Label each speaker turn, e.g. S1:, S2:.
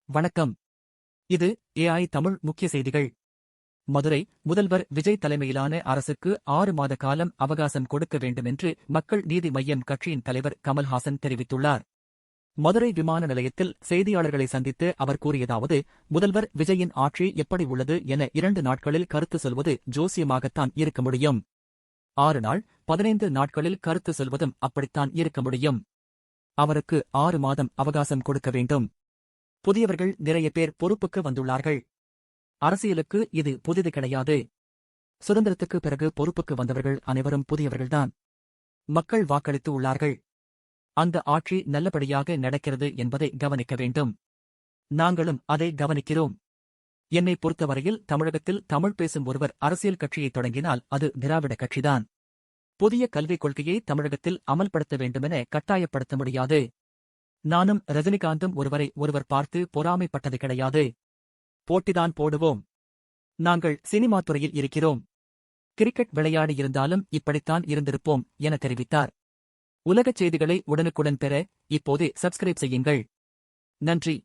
S1: வணக்கம். இது ஏஐ தமிழ் முக்கிய செய்திகள். மதுரை முதல்வர் விஜய் தலைமையிலான அரசுக்கு 6 மாத காலம் அவகாசம் கொடுக்க வேண்டுமென்று மக்கள் நீதி மய்யம் கட்சியின் தலைவர் கமல்ஹாசன் தெரிவித்துள்ளார். மதுரை விமான நிலையத்தில் செய்தியாளர்களை சந்தித்து அவர் கூறியதாவது, முதல்வர் விஜயின் ஆட்சி எப்படி உள்ளது என 2 நாட்களில் கருத்து சொல்வது ஜோசியமாகத்தான் இருக்க முடியும். 6 நாள், 15 நாட்களில் கருத்து சொல்வதும் அப்படித்தான் இருக்க முடியும். அவருக்கு 6 மாதம் அவகாசம் கொடுக்க வேண்டும். புதியவர்கள் நிறைய பேர் பொறுப்புக்கு வந்துள்ளார்கள். அரசியலுக்கு இது புதிது கிடையாது. சுதந்திரத்துக்கு பிறகு பொறுப்புக்கு வந்தவர்கள் அனைவரும் புதியவர்கள்தான். மக்கள் வாக்களித்து உள்ளார்கள். அந்த ஆட்சி நல்லபடியாக நடக்கிறது என்பதை கவனிக்க வேண்டும். நாங்களும் அதை கவனிக்கிறோம். என்னை பொறுத்தவரையில் தமிழகத்தில் தமிழ் பேசும் ஒருவர் அரசியல் கட்சியை தொடங்கினால் அது திராவிட கட்சிதான். புதிய கல்விக் கொள்கையை தமிழகத்தில் அமல்படுத்த வேண்டுமென கட்டாயப்படுத்த முடியாது. நானும் ரஜினிகாந்தும் ஒருவர் பார்த்து பொறாமைப்பட்டது கிடையாது. போட்டிதான் போடுவோம். நாங்கள் சினிமா துறையில் இருக்கிறோம். கிரிக்கெட் விளையாடியிருந்தாலும் இப்படித்தான் இருந்திருப்போம் என தெரிவித்தார். உலகச் செய்திகளை உடனுக்குடன் பெற இப்போதே சப்ஸ்கிரைப் செய்யுங்கள். நன்றி.